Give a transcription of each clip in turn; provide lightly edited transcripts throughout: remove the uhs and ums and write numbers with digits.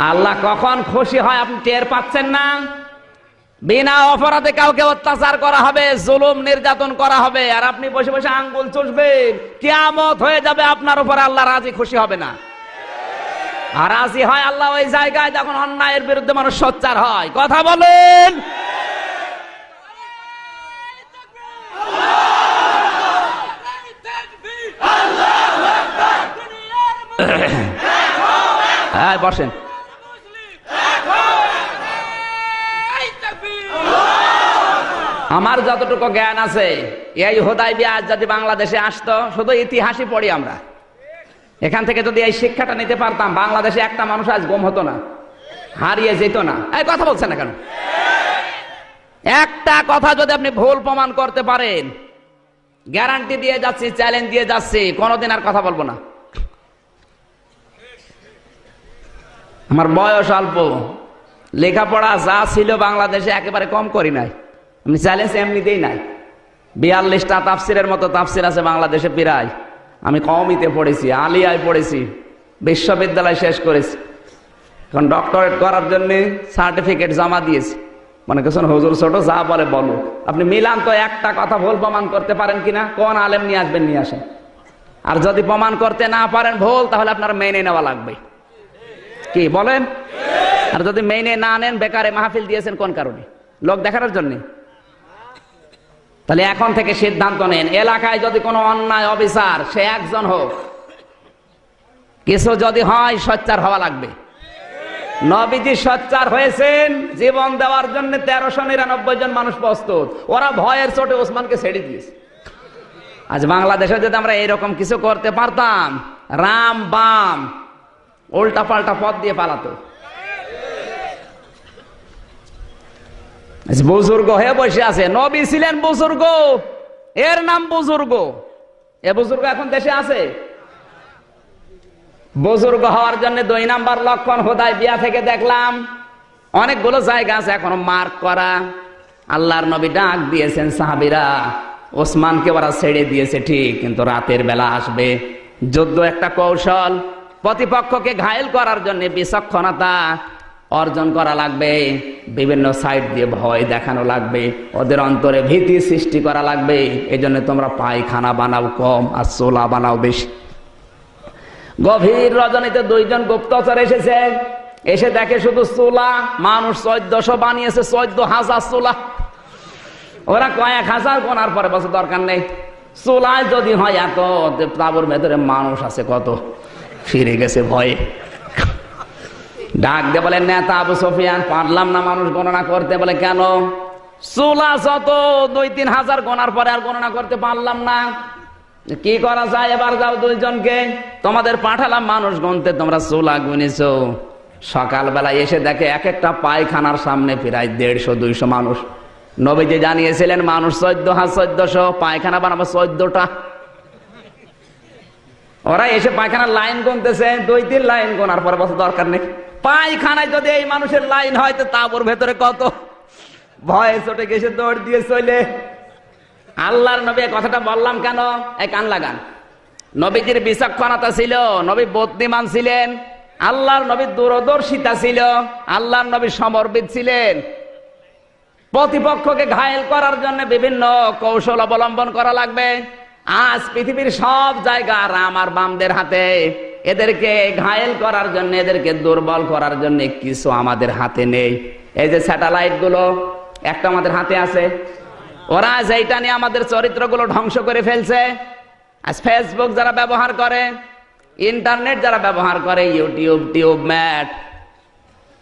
আল্লাহ কখন খুশি হয় আপনি টের পাচ্ছেন না? বিনা অপরাধে কাউকে অত্যাচার করা হবে, জুলুম নির্যাতন করা হবে, আর আপনি বসে বসে আঙ্গুল চুষবেন। কিয়ামত হয়ে যাবে, আপনার উপরে আল্লাহ রাজি খুশি হবে না। আর রাজি হয় আল্লাহ ওই জায়গায় যখন অন্যায়ের বিরুদ্ধে মানুষ সোচ্চার হয়। কথা বলেন। হ্যাঁ, বসেন। আমার যতটুকু জ্ঞান আছে, এই হুদায়বিয়া যদি বাংলাদেশে আসতো, শুধু ইতিহাসই পড়ি আমরা, এখান থেকে যদি এই শিক্ষাটা নিতে পারতাম, বাংলাদেশে একটা মানুষ আজ গুম হতো না, হারিয়ে যেত না। এই কথা বলছেন না কেন? একটা কথা যদি আপনি ভুল প্রমাণ করতে পারেন, গ্যারান্টি দিয়ে যাচ্ছি, চ্যালেঞ্জ দিয়ে যাচ্ছি, কোনোদিন আর কথা বলবো না। আমার বয়স অল্প, লেখাপড়া যা ছিল বাংলাদেশে একেবারে কম করি নাই, আমি চ্যালেঞ্জ এমনিতেই নাই। 42টা তাফসিরের মতো তাফসির আছে বাংলাদেশে প্রায়। আমি কওমিতে পড়েছি, আলিয়ায় পড়েছি, বিশ্ববিদ্যালয় শেষ করেছি, এখন ডক্টরেট করার জন্য সার্টিফিকেট জমা দিয়েছি। মনে করছেন হুজুর ছোট, যা বলে বলো। আপনি মিলান তো, একটা কথা ভুল প্রমাণ করতে পারেন কিনা? কোন আলেম নিয়ে আসবেন, নিয়ে আসেন। আর যদি প্রমাণ করতে না পারেন ভুল, তাহলে আপনার মেনে নেওয়া লাগবে। কি বলেন? আর যদি মেনে না নেন, বেকারে মাহফিল দিয়েছেন কোন কারণে? লোক দেখানোর জন্য? তাহলে এখন থেকে সিদ্ধান্ত নেন, এলাকায় যদি কোনো অন্যায় অবিচার, সে একজন হোক, কিছু যদি হয়, সোচ্চার হওয়া লাগবে। নবীজি সোচ্চার হয়েছেন, জীবন দেওয়ার জন্য 1399 জন মানুষ প্রস্তুত। ওরা ভয়ের চোটে ওসমানকে ছেড়ে দিয়েছে। আজ বাংলাদেশে যদি আমরা এইরকম কিছু করতে পারতাম, রাম বাম উল্টা পাল্টা পথ দিয়ে পালাতো। বুজুর্গ হয়ে বসে আছে, নবী ছিলেন বুজুর্গ, এর নাম বুজুর্গ। এ বুজুর্গ এখন দেশে আছে? বুজুর্গ হওয়ার জন্য 2 নাম্বার লক্ষণ হুদায়বিয়া থেকে দেখলাম অনেকগুলো জায়গা আছে এখনো মার্ক করা। আল্লাহর নবী ডাক দিয়েছেন, সাহাবীরা ওসমানকে ওরা ছেড়ে দিয়েছে ঠিক, কিন্তু রাতের বেলা আসবে। যুদ্ধ একটা কৌশল, প্রতিপক্ষকে ঘায়েল করার জন্য বিচক্ষণতা অর্জন করা লাগবে, বিভিন্ন সাইড দিয়ে ভয় দেখানো লাগবে, ওদের অন্তরে ভীতি সৃষ্টি করা লাগবে। এই জন্য তোমরা পায়খানা বানাও কম, আর চোলা বানাও বেশি। গভীর রজনীতে 2 জন গুপ্তচর এসেছে, এসে দেখে শুধু চোলা। মানুষ 1400 বানিয়েছে, 14,000 চোলা। ওরা কয়েক হাজার গোনার পরে বছর দরকার নেই, চোলায় যদি হয় এত, তাবুর ভেতরে মানুষ আছে কত, ফিরে গেছে ভয়ে। ডাক দিয়ে বলে, নেতা আবু সুফিয়ান, পারলাম না মানুষ গণনা করতে। বলে কেন? চুলা যত 2-3 হাজার গোনার পরে আর গণনা করতে পারলাম না। কি করা যায়? এবার যাও 2 জনকে, তোমাদের পাঠালাম মানুষ গুনতে, তোমরা চুলা গুনেছো। সকালবেলা এসে দেখে এক একটা পায়খানার সামনে প্রায় 150-200 মানুষ। নবীজি জানিয়েছিলেন মানুষ 14,000, পায়খানা বানাবো 14টা। ওরা এসে পায়খানার লাইন গুনতেছে, 2-3 লাইন গোনার পরে বছর দরকার নেই। পায়খানায় যদি এই মানুষের লাইন হয়, তো তাবুর ভেতরে কত! ভয়ে চটে গেছে, দৌড় দিয়ে চলে। আল্লাহর নবী কথাটা বললাম কেন? এই কান লাগান। নবীজির বিচক্ষণতা ছিল, নবী বুদ্ধিমান ছিলেন, আল্লাহর নবী দূরদর্শিতা ছিল, আল্লাহর নবী সমরবিদ ছিলেন। প্রতিপক্ষকে ঘায়েল করার জন্য বিভিন্ন কৌশল অবলম্বন করা লাগবে। আজ পৃথিবীর সব জায়গা রাম আর বামদের হাতে। এদেরকে ঘায়েল করার জন্য, এদেরকে দুর্বল করার জন্য কিছু আমাদের হাতে নেই। এই যে স্যাটেলাইট গুলো একটা আমাদের হাতে আছে, ওরা যেটা নিয়ে আমাদের চরিত্রগুলো ধ্বংস করে ফেলছে। আজ ফেসবুক যারা ব্যবহার করে, ইন্টারনেট যারা ব্যবহার করে, ইউটিউব, টিউবম্যাট,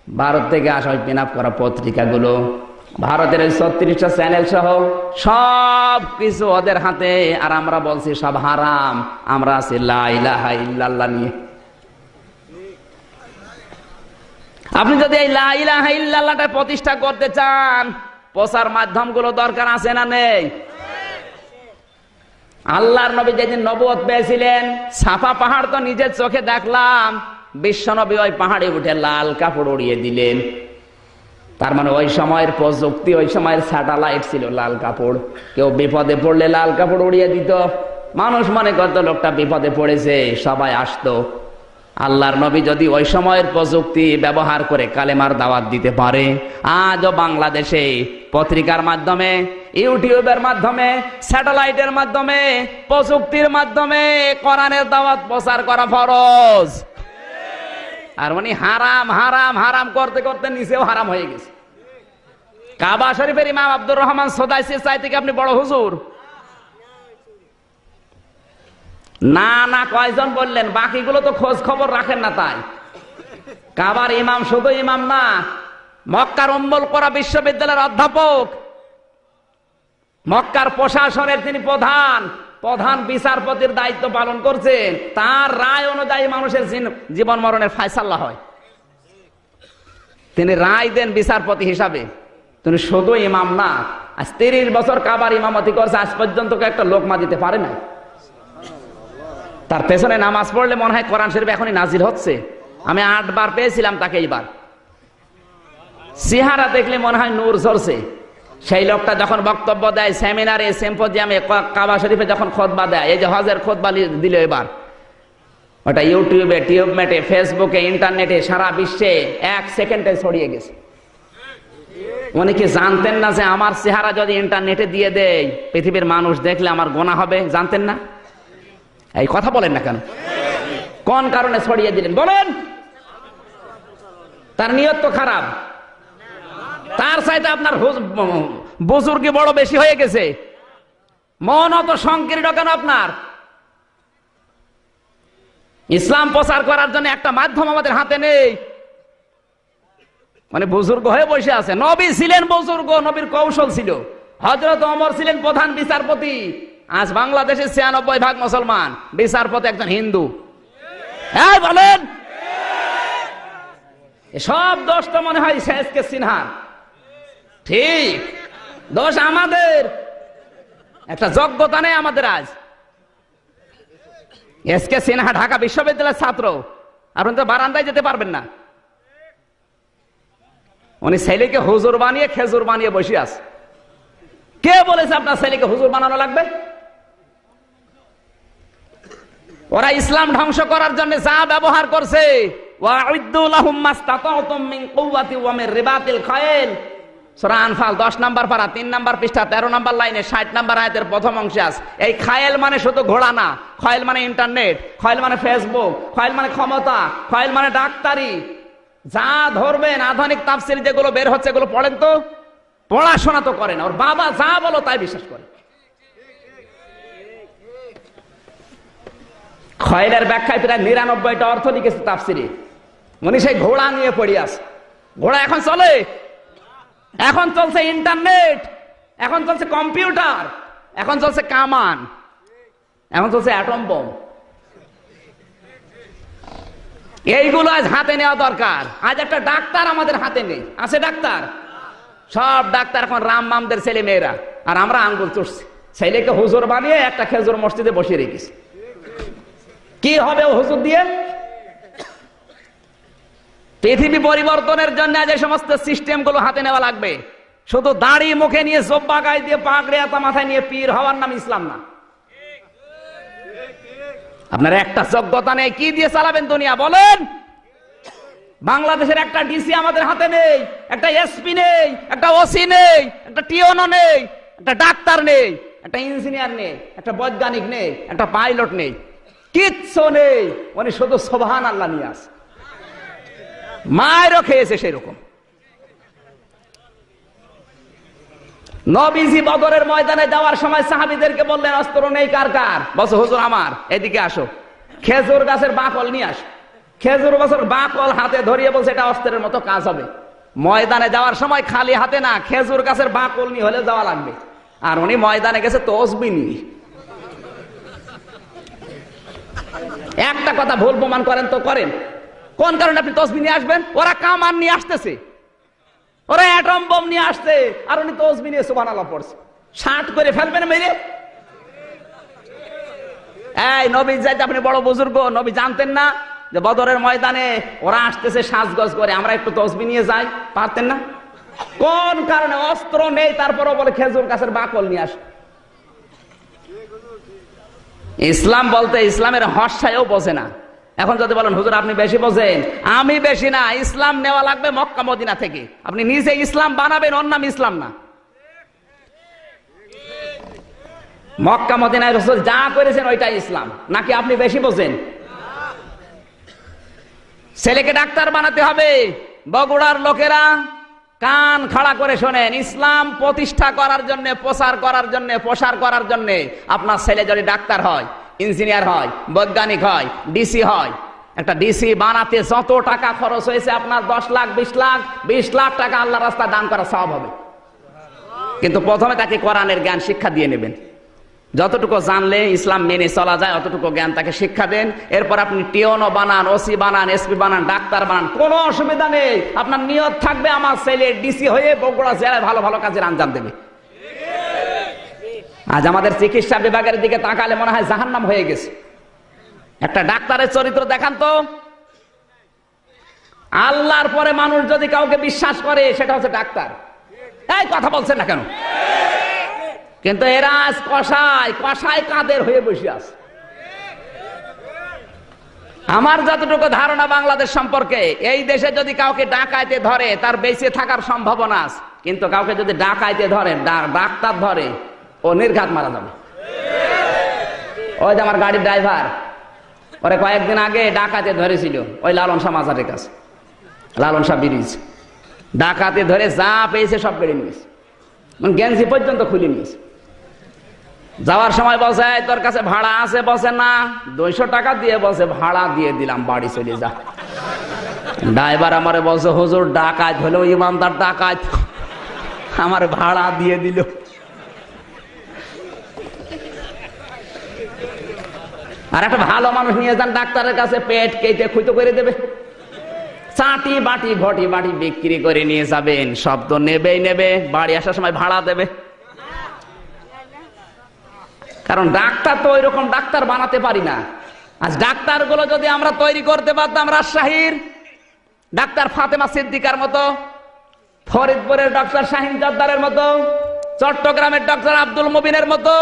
ভারত থেকে আসা ওই পিন আপ করা পত্রিকাগুলো, ভারতের 36টা চ্যানেল সহ সব কিছু ওদের হাতে। আর আমরা বলছি সব হারাম, আমরা আছি লা ইলাহা ইল্লাল্লাহ নিয়ে। আপনি যদি এই লা ইলাহা ইল্লাল্লাহটা প্রতিষ্ঠা করতে চান, প্রচার মাধ্যমগুলো দরকার আছে না নেই? আল্লাহর নবী যেদিন নবুয়ত পেয়েছিলেন, সাফা পাহাড় তো নিজের চোখে দেখলাম, বিশ্বনবী ওই পাহাড়ে উঠে লাল কাপড় উড়িয়ে দিলেন। তার মানে ওই সময়ের প্রযুক্তি, ওই সময়ের স্যাটেলাইট ছিল লাল কাপড়। কেউ বিপদে পড়লে লাল কাপড় উড়িয়ে দিত। মানুষ মনে করতো লোকটা বিপদে পড়েছে, সবাই আসতো। আল্লাহর নবী যদি ওই সময়ের প্রযুক্তি ব্যবহার করে কালেমার দাওয়াত দিতে পারে, আজও বাংলাদেশে পত্রিকার মাধ্যমে, ইউটিউবের মাধ্যমে, স্যাটেলাইটের মাধ্যমে, প্রযুক্তির মাধ্যমে কোরআনের দাওয়াত প্রচার করা ফরজ। আর উনি হারাম হারাম হারাম করতে করতে নিচেও হারাম হয়ে গেছে। কাবা শরীফের ইমাম আব্দুর রহমান সোদাইসির চাইতে কি আপনি বড় হুজুর? না না, কয়জন বললেন? বাকিগুলো তো খোঁজ খবর রাখেন না। তাই কাবার ইমাম শুধু ইমাম না, মক্কার উম্মুল কোরা বিশ্ববিদ্যালয়ের অধ্যাপক, মক্কার প্রশাসনের তিনি প্রধান বিচারপতির দায়িত্ব পালন করছেন। তার রায় অনুযায়ী মানুষের জীবন মরণের ফায়সালা হয়। তিনি রায় দেন বিচারপতি হিসাবে। তিনি শুধু ইমাম না, আজ 30 বছর কাবার ইমামতি করছে, আজ পর্যন্ত একটা লোকমা দিতে পারে না। তার পেছনে নামাজ পড়লে মনে হয় কোরআন শরীফ এখনই নাজিল হচ্ছে। আমি 8 বার পেয়েছিলাম তাকে। এইবার চেহারা দেখলে মনে হয় নূর ঝরছে। সেই লোকটা যখন বক্তব্য দেয় সেমিনারে, সিম্পোজিয়ামে, কাবা শরীফে যখন খুতবা দেয়, এই যে হজের খুতবা দিল এবার, ওটা ইউটিউবে, টিউবমেটে, ফেসবুকে, ইন্টারনেটে, সারা বিশ্বে 1 সেকেন্ডে ছড়িয়ে গেছে। উনি কি জানতেন না যে আমার চেহারা যদি ইন্টারনেটে দিয়ে দেয়, পৃথিবীর মানুষ দেখলে আমার গোনা হবে? জানতেন না? এই কথা বলেন না কেন? কোন কারণে ছড়িয়ে দিলেন বলেন? তার নিয়ত তো খারাপ। তার চাইতে আপনার বুজুর্গি বড় বেশি হয়ে গেছে। মন অত সংকীর্ণ কেন আপনার? ইসলাম প্রচার করার জন্য একটা মাধ্যম আমাদের হাতে নেই। মানে বুজুর্গ হয়ে বসে আছে। নবী ছিলেন বুজুর্গ, নবীর কৌশল ছিল। হযরত ওমর ছিলেন প্রধান বিচারপতি। আজ বাংলাদেশের 96% মুসলমান, বিচারপতি একজন হিন্দু। হ্যাঁ বলেন, সব দোষ তো মনে হয় শেষকে সিনহার। ঠিক, দোষ আমাদের। একটা যোগ্যতা নেই আমাদের। আজ এসকে সিনহা ঢাকা বিশ্ববিদ্যালয়ের ছাত্র, আর উনি তো বারান্দায় যেতে পারবেন না। উনি ছেলেকে হুজুর বানিয়ে খেজুর বানিয়ে বসে আছে। কে বলেছে আপনার ছেলেকে হুজুর বানানো লাগবে? ওরা ইসলাম ধ্বংস করার জন্য যা ব্যবহার করছে, ওয়া'উদ্দু লাহুম মাসতাতা'তুম মিন কুওয়াতি ওয়া মির রিবাতিল খায়ল, সূরা আনফাল 10 নম্বর পারা 3 নম্বর পৃষ্ঠা 13 নম্বর লাইনে 60 নম্বর আয়াতের প্রথম অংশে আছে। এই খায়েল মানে শুধু ঘোড়া না, খায়েল মানে ইন্টারনেট, খায়েল মানে ফেসবুক, খায়েল মানে ক্ষমতা, খায়েল মানে ডাক্তারি। যা ধরবেন আধুনিক তাফসীর যেগুলো বের হচ্ছে এগুলো পড়েন তো, পড়াশোনা তো করেন। ওর বাবা যা বলো তাই বিশ্বাস করে। খায়েলের ব্যাখ্যায় প্রায় 99টা অর্থ লিখেছে তাফসীরে। উনি সেই ঘোড়া নিয়ে পড়ে আছে। ঘোড়া এখন চলে, এখন চলছে ইন্টারনেট, এখন চলছে কম্পিউটার, এখন চলছে কামান, এখন চলছে অ্যাটম বোম। এইগুলো আজ হাতে নেওয়া দরকার। আজ একটা ডাক্তার আমাদের হাতে নেই। আছে ডাক্তার? সব ডাক্তার এখন রাম মামদের ছেলে মেয়েরা। আর আমরা আঙ্গুল চুষছি। ছেলেকে হুজুর বানিয়ে একটা খেজুর মসজিদে বসিয়ে রেখেছি। কি হবে ও হুজুর দিয়ে? পৃথিবী পরিবর্তনের জন্য যে সমস্ত সিস্টেম গুলো হাতে নেওয়া লাগবে। শুধু দাড়ি মুখে নিয়ে, জব্বা গায়ে দিয়ে, পাগড়ি আতা মাথায় নিয়ে পীর হওয়ার নাম ইসলাম না। আপনার একটা যোগ্যতা নেই, কি দিয়ে চালাবেন দুনিয়া বলেন? বাংলাদেশের একটা ডিসি আমাদের হাতে নেই, একটা এসপি নেই, একটা ওসি নেই, একটা টিওনো নেই, একটা ডাক্তার নেই, একটা ইঞ্জিনিয়ার নেই, একটা বৈজ্ঞানিক নেই, একটা পাইলট নেই, কিচ্ছু নেই। উনি শুধু সুবহানাল্লাহ নিয়ে আসে। মায়েরও খেয়েছে সেরকম। নবীজি বদরের ময়দানে যাওয়ার সময় সাহাবীদেরকে বললেন, অস্ত্র নেই কার কার? বলছে হুজুর আমার। এদিকে আসো, খেজুর গাছের বাকল নিয়ে আসো। খেজুর গাছের বাকল হাতে ধরিয়ে বলছে এটা অস্ত্রের মতো কাজ হবে। ময়দানে যাওয়ার সময় খালি হাতে না, খেজুর গাছের বাকল নিয়ে হলে যাওয়া লাগবে। আর উনি ময়দানে গেছে তসবিহ নিয়ে। একটা কথা ভুল প্রমাণ করেন তো করেন, কোন কারণে আপনি তসবিহ নিয়ে আসবেন? ওরা কামান নিয়ে আসতেছে, ওরা অ্যাটম বোম নিয়ে আসছে, আর উনি তসবিহ নিয়ে সুবহানাল্লাহ পড়ছে। 60 করে ফেলবেন মেরে। এই নবী যাইতে আপনি বড় বুজুর্গ, নবী জানতেন না যে বদরের ময়দানে ওরা আসতেছে সাজগজ করে, আমরা একটু তসবিহ নিয়ে যাই? পারতেন না? কোন কারণে? অস্ত্র নেই, তারপরও বলে খেজুর গাছের বাকল নিয়ে আস। ইসলাম বলতে ইসলামের হর্ষায়ও বোঝে না। এখন যদি বলেন হুজুর আপনি বেশি বোঝেন, আমি বেশি না, ইসলাম নেওয়া লাগবে মক্কা মদিনা থেকে। আপনি নিজে ইসলাম বানাবেন, ওর নাম ইসলাম না। মক্কা মদিনায় রাসূল যা করেছেন ওইটাই ইসলাম, নাকি আপনি বেশি বোঝেন? ছেলেকে ডাক্তার বানাতে হবে। বগুড়ার লোকেরা কান খাড়া করে শোনেন, ইসলাম প্রতিষ্ঠা করার জন্য, প্রচার করার জন্য, প্রসার করার জন্য আপনার ছেলে যদি ডাক্তার হয়, ইঞ্জিনিয়ার হয়, বৈজ্ঞানিক হয়, ডিসি হয়, একটা ডিসি বানাতে যত টাকা খরচ হয়েছে আপনার 10 লাখ 20 লাখ টাকা আল্লাহ রাস্তায় দান করা সওয়াব হবে। কিন্তু প্রথমে তাকে কোরআনের জ্ঞান শিক্ষা দিয়ে নেবেন। যতটুকু জানলে ইসলাম মেনে চলা যায় অতটুকু জ্ঞান তাকে শিক্ষা দেন। এরপর আপনি টিওনো বানান, ওসি বানান, এসপি বানান, ডাক্তার বানান, কোনো অসুবিধা নেই। আপনার নিয়ত থাকবে আমার ছেলে ডিসি হয়ে বগুড়া জেলায় ভালো ভালো কাজের আঞ্জাম দেবে। আজ আমাদের চিকিৎসা বিভাগের দিকে তাকালে মনে হয় জাহান্নাম হয়ে গেছে। একটা ডাক্তারের চরিত্র দেখান তো। আল্লাহর পরে মানুষ যদি কাউকে বিশ্বাস করে সেটা হচ্ছে ডাক্তার। এই কথা বলছেন না কেন? কিন্তু এরা আজ কষায় কাদের হয়ে বসে আছে। আমার যতটুকু ধারণা বাংলাদেশ সম্পর্কে, এই দেশে যদি কাউকে ডাকাইতে ধরে তার বেঁচে থাকার সম্ভাবনা আছে, কিন্তু কাউকে যদি ডাকাইতে ধরে, ডাক্তার ধরে, ও নির্ঘাত মারা যাবে। ওই যে আমার গাড়ির ড্রাইভার, ওরে কয়েকদিন আগে ডাকাতে ধরেছিল ওই লালন শাহ মাজারের কাছে, লালন শাহ ব্রিজ। ডাকাতে ধরে যা পেয়েছে সব কেড়ে নিয়েছে, গেঞ্জি পর্যন্ত খুলে নিয়েছে। যাওয়ার সময় বলছে তোর কাছে ভাড়া আছে? বসে না। 200 টাকা দিয়ে বসে ভাড়া দিয়ে দিলাম, বাড়ি চলে যা। ড্রাইভার আমারে বলছে হুজুর ডাকাত হলেও ইমানদার ডাকাত, আমার ভাড়া দিয়ে দিল। আর একটা ভালো মানুষ নিয়ে যান ডাক্তারের কাছে, পেট কেটে খুঁতো করে দেবে। চাটি বাটি ঘটি বাটি বিক্রি করে নিয়ে যাবেন, সব তো নেবেই নেবে, বাড়ি আসার সময় ভাড়া দেবে। কারণ ডাক্তার তো ওই রকম ডাক্তার বানাতে পারি না। আজ ডাক্তার গুলো যদি আমরা তৈরি করতে পারতাম রাজশাহীর ডাক্তার ফাতেমা সিদ্দিকার মতো, ফরিদপুরের ডক্টর শাহিন জর্দারের মতো, চট্টগ্রামের ডক্টর আব্দুল মুবিনের মতো,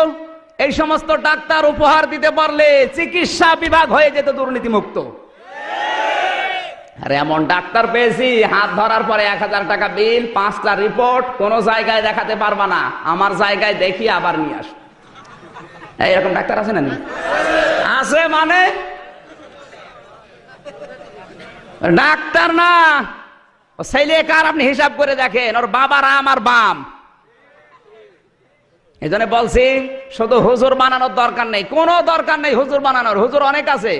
এই সমস্ত ডাক্তার উপহার দিতে পারলে চিকিৎসা বিভাগ হয়ে যেত দুর্নীতিমুক্ত। আর এমন ডাক্তার পেয়েছি, হাত ধরার পরে 1000 টাকা বিল, 5টা রিপোর্ট, কোন জায়গায় দেখাতে পারবা না, আমার জায়গায় দেখি আবার নিয়ে আস। এইরকম ডাক্তার আছে না? আছে মানে ডাক্তার না, ছেলে কার আপনি হিসাব করে দেখেন, ওর বাবার আমার বাম। এই জন্য বলছি শুধু হুজুর বানানোর দরকার নেই, কোনো দরকার নেই হুজুর বানানোর। হুজুর অনেক আছে।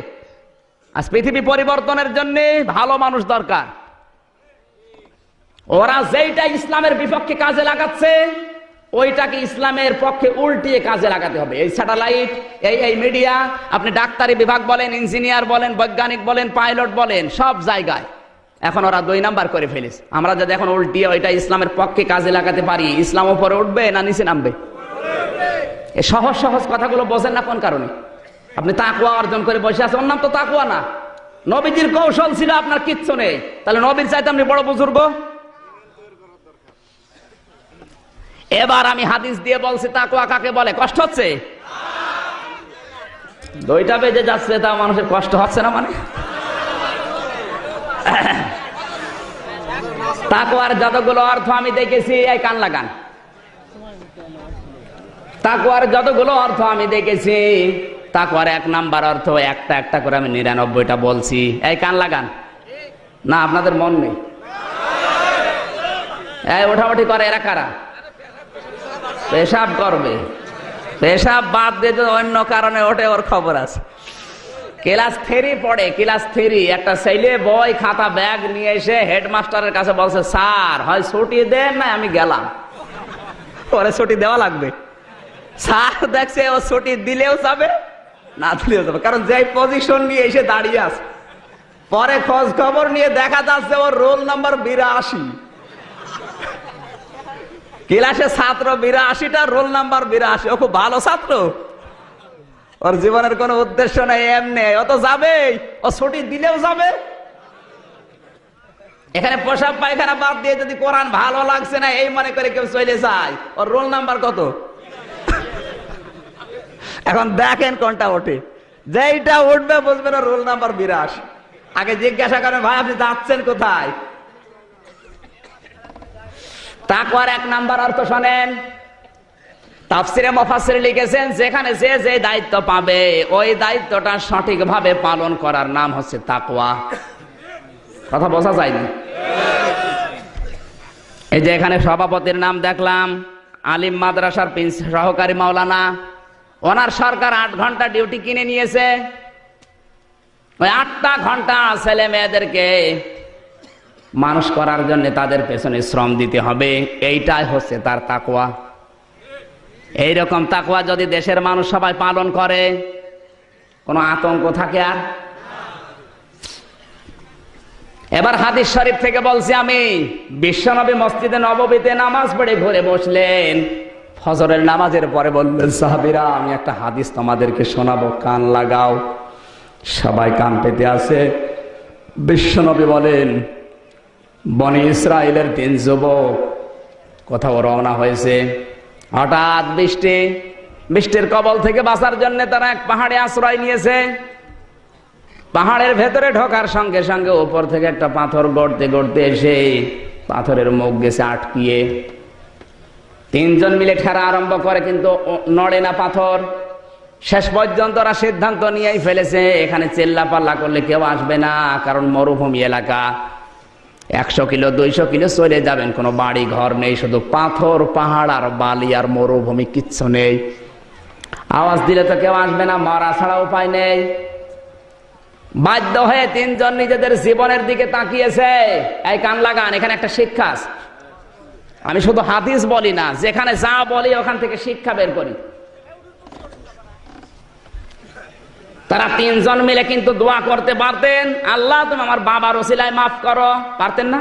আজ পৃথিবী পরিবর্তনের জন্য ভালো মানুষ দরকার। ওরা যেইটা ইসলামের বিপক্ষে কাজে লাগাচ্ছে ওইটাকে ইসলামের পক্ষে উল্টিয়ে কাজে লাগাতে হবে। এই স্যাটেলাইট, এই মিডিয়া, আপনি ডাক্তারি বিভাগ বলেন, ইঞ্জিনিয়ার বলেন, বৈজ্ঞানিক বলেন, পাইলট বলেন, সব জায়গায় এখন ওরা 2 নাম্বার করে ফেলেছে। আমরা যদি এখন উল্টিয়ে ওইটা ইসলামের পক্ষে কাজে লাগাতে পারি, ইসলাম উপরে উঠবে না নিচে নামবে? এই সহজ সহজ কথাগুলো বোঝেন না কোন কারণে? আপনি তাকওয়া অর্জন করে বসে আছেন, ওর নাম তো তাকওয়া না। নবীজির কৌশল ছিল, আপনার কিচ্ছু নেই, তাহলে নবীর চাইতে আপনি বড় বুজুর্গ? এবার আমি হাদিস দিয়ে বলছি তাকওয়া কাকে বলে। কষ্ট হচ্ছে? 2টা বেজে যাচ্ছে, তা মানুষের কষ্ট হচ্ছে না? মানে তাকওয়ার যতগুলো অর্থ আমি দেখেছি, এই কান লাগান, তাকওয়ার যতগুলো অর্থ আমি দেখেছি, তাকওয়ার 1 নাম্বার অর্থ একটা একটা করে আমি 99টা বলছি। এই কান লাগান না, আপনাদের মন নেই? এই ওঠাউঠি করে এরা কারা? পেশাব করবে, পেশাব বাদ দিয়ে যদি অন্য কারণে ওঠে ওর খবর আছে। ক্লাস 3 পড়ে, ক্লাস 3, একটা ছেলে বই খাতা ব্যাগ নিয়ে এসে হেডমাস্টারের কাছে বলছে স্যার হয় ছুটি দেন না আমি গেলাম। পরে ছুটি দেওয়া লাগবে। স্যার দেখছে ও ছুটি দিলেও যাবে না দিলেও যাবে, কারণ যে পজিশন নিয়ে এসে দাঁড়িয়ে আছে। পরে খোঁজ খবর নিয়ে দেখা যাচ্ছে ওর রোল নাম্বার 82। ক্লাসে ছাত্র 82টা, রোল নাম্বার 82। ও খুব ভালো ছাত্র, ওর জীবনের কোনো উদ্দেশ্য নেই, এমনি ও তো যাবেই, ও ছুটি দিলেও যাবে। এখানে পোশাক পায়খানা বাদ দিয়ে যদি কোরআন ভালো লাগছে না এই মনে করে কেউ চলে যায়, ওর রোল নাম্বার কত? এখন দেখেন কোনটা ওঠে। যেইটা উঠবে বুঝবে না রোল নাম্বার 82। আগে জিজ্ঞাসা করেন, ভাই আপনি যাচ্ছেন কোথায়? তাকওয়ার 1 নাম্বার অর্থ শোনেন। তাফসিরে মুফাসসির লিখেছেন, যেখানে যে দায়িত্ব পাবে ওই দায়িত্বটা সঠিকভাবে পালন করার নাম হচ্ছে তাকওয়া। কথা বোঝা যায়নি? এই যে এখানে সভাপতির নাম দেখলাম, আলিম মাদ্রাসার সহকারী মাওলানা, ওনার সরকার 8 ঘন্টা ডিউটি কিনে নিয়েছে। ওই 8টা ঘন্টা ছেলে মেয়েদেরকে মানুষ করার জন্য তাদের পেছনে শ্রম দিতে হবে। এইটাই হচ্ছে তার তাকওয়া। এইরকম তাকওয়া যদি দেশের মানুষ সবাই পালন করে, কোনো আতঙ্ক থাকে আর? এবার হাদিস শরীফ থেকে বলছি আমি, বিশ্বনবী মসজিদে নববীতে নামাজ পড়ে ঘরে বসলেন। ফজরের নামাজের পরে বললেন, সাহাবীরা আমি একটা হাদিস তোমাদেরকে শোনাবো, কান লাগাও। সবাই কান পেতে আছে। বিশ্বনবী বলেন, বনি ইসরাইলের 3 যুবক কোথাও রওনা হয়েছে। হঠাৎ বৃষ্টির কবল থেকে বাঁচার জন্য তারা এক পাহাড়ে আশ্রয় নিয়েছে। পাহাড়ের ভেতরে ঢোকার সঙ্গে সঙ্গে উপর থেকে একটা পাথর গড়তে গড়তে এসে পাথরের মুখ গেছে আটকিয়ে। 3 জন মিলে ঠেলা আরম্ভ করে, কিন্তু নড়ে না পাথর। শেষ পর্যন্ত ওরা সিদ্ধান্ত নিয়েই ফেলেছে, এখানে চেল্লা পাল্লা করলে কেউ আসবে না, কারণ মরুভূমি এলাকা। 100 কিলো 200 কিলো চলে যাবেন, কোনো বাড়ি ঘর নেই, শুধু পাথর, পাহাড় আর বালি আর মরুভূমি, কিচ্ছু নেই। আওয়াজ দিলে তো কেউ আসবে না, মারা ছাড়া উপায় নেই। বাধ্য হয়ে 3 জন নিজেদের জীবনের দিকে তাকিয়েছে। এই কান লাগান, এখানে একটা শিক্ষা আছে। আমি শুধু হাদিস বলি না, যেখানে যা বলি ওখান থেকে শিক্ষা বের করি। তারা 3 জন মিলে কিন্তু দোয়া করতে পারতেন, আল্লাহ তুমি আমার বাবার ওসিলায় মাফ করো, পারতেন না?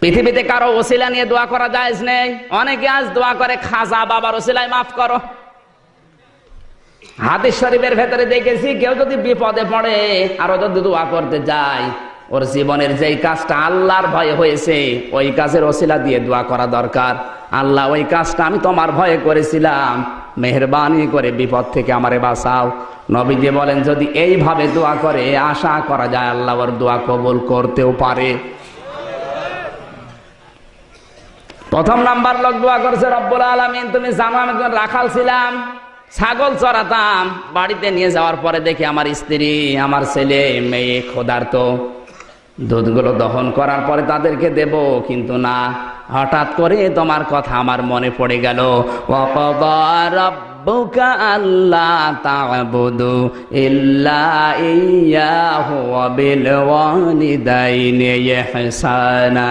পৃথিবীতে কারো ওসিলা নিয়ে দোয়া করা জায়েজ নেই। অনেকে আজ দোয়া করে, খাজা বাবার ওসিলায় মাফ করো। হাদিস শরীফের ভেতরে দেখেছি, কেউ যদি বিপদে পড়ে আর যদি দোয়া করতে যায়, ওর জীবনের যেই কাজটা আল্লাহর ভয়ে হয়েছে ওই কাজের ওসিলা দিয়ে দোয়া করা দরকার। আল্লাহ ওই কাজটা আমি তোমার ভয়ে করেছিলাম, মেহেরবানি করে বিপদ থেকে আমারে বাঁচাও। নবীজি বলেন, যদি এইভাবে দোয়া করে আশা করা যায় আল্লাহ ওর দোয়া কবুল করতেও পারে। প্রথম নাম্বার লোক দোয়া করছে, রব্বুল আলামিন তুমি জানো আমি রাখাল ছিলাম, ছাগল চড়াতাম। বাড়িতে নিয়ে যাওয়ার পরে দেখি আমার স্ত্রী, আমার ছেলে মেয়ে ক্ষুধার্ত। দুধগুলো দহন করার পরে তাদেরকে দেব, কিন্তু না, হঠাৎ করে তোমার কথা আমার মনে পড়ে গেল। ওয়াকাদা রাব্বুকা আল্লা তা'বুদু ইল্লা ইয়্যাহু ওয়া বিল ওয়ালিদাইনি ইহসানা।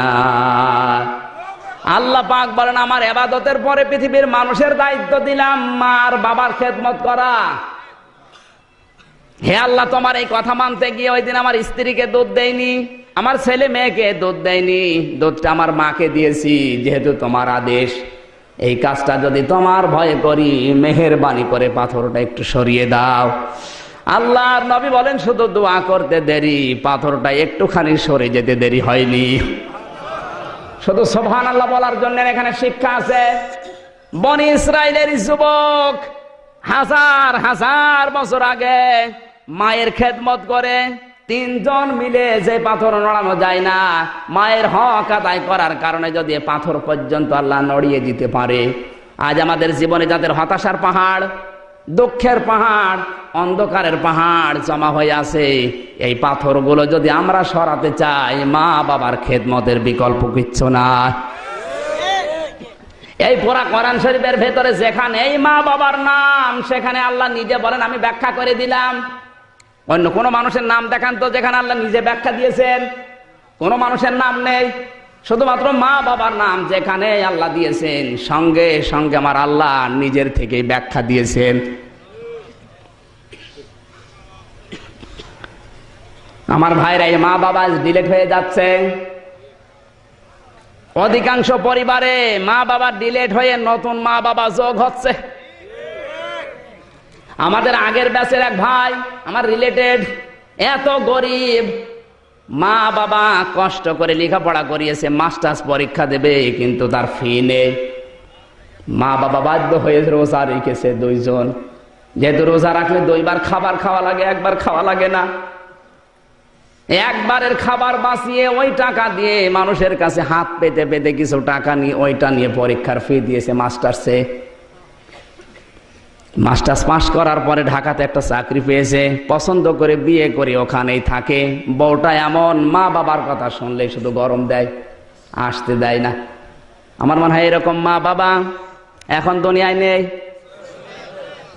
আল্লাহ পাক বলেন, আমার ইবাদতের পরে পৃথিবীর মানুষের দায়িত্ব দিলাম মার বাবার খেদমত করা। হে আল্লাহ, তোমার এই কথা মানতে গিয়ে ওই দিন আমার স্ত্রীকে দুধ দেয়নি, আমার ছেলে মেয়েকে দুধ দেয়নি, দুধটা আমার মাকে দিয়েছি, যেহেতু তোমার আদেশ। এই কাজটা যদি তোমার ভয়ে করি, মেহেরবানি করে পাথরটা একটু সরিয়ে দাও। আল্লাহর নবী বলেন, শুধু দোয়া করতে দেরি, পাথরটা একটুখানি সরে যেতে দেরি হয়নি। শুধু সুবহানাল্লাহ বলার জন্য এখানে শিক্ষা আছে। বনি ইসরাইলের যুবক 1000 বছর আগে মায়ের খেদমত করে 3 জন মিলে যে পাথর নড়ানো যায় না, মায়ের হক আদায় করার কারণে যদি পাথর পর্যন্ত আল্লাহ নড়িয়ে দিতে পারে, আজ আমাদের জীবনে যাদের হতাশার পাহাড়, দুঃখের পাহাড়, অন্ধকারের পাহাড় জমা হয়ে আছে, এই পাথরগুলো যদি আমরা সরাতে চাই, মা বাবার খেদমতের বিকল্প কিচ্ছু না। এই পুরা কোরআন শরীফের ভেতরে যেখানে এই মা বাবার নাম, সেখানে আল্লাহ নিজে বলেন আমি ব্যাখ্যা করে দিলাম। অন্য কোন মানুষের নাম দেখান তো যেখানে আল্লাহ নিজে ব্যাখ্যা দিয়েছেন। কোন মানুষের নাম নেই, শুধুমাত্র মা বাবার নাম যেখানে আল্লাহ দিয়েছেন, সঙ্গে সঙ্গে আমার আল্লাহ নিজের থেকেই ব্যাখ্যা দিয়েছেন। আমার ভাইরা, এই মা বাবা ডিলেট হয়ে যাচ্ছে। অধিকাংশ পরিবারে মা বাবা ডিলেট হয়ে নতুন মা বাবা যোগ হচ্ছে। আমাদের আগের ব্যাচের এক ভাই, আমার রিলেটেড, এত গরিব, মা বাবা কষ্ট করে লেখাপড়া করিয়েছে, মাস্টার্স পরীক্ষা দেবে, কিন্তু তার ফি নেই। মা বাবা বাধ্য হয়ে রোজা রেখেছে 2 জন, যেহেতু রোজা রাখলে 2 বার খাবার খাওয়া লাগে, 1 বার খাওয়া লাগে না। একবারের খাবার বাঁচিয়ে ওই টাকা দিয়ে মানুষের কাছে হাত পেতে পেতে কিছু টাকা নিয়ে ওইটা নিয়ে পরীক্ষার ফি দিয়েছে মাস্টার্সে। মাস্টার্স পাস করার পরে ঢাকাতে একটা চাকরি পেয়েছে, পছন্দ করে বিয়ে করে ওখানেই থাকে। বউটা এমন, মা বাবার কথা শুনলে শুধু গরম দেয়, আসতে দেয় না। আমার মনে হয় এরকম মা বাবা এখন দুনিয়ায় নেই।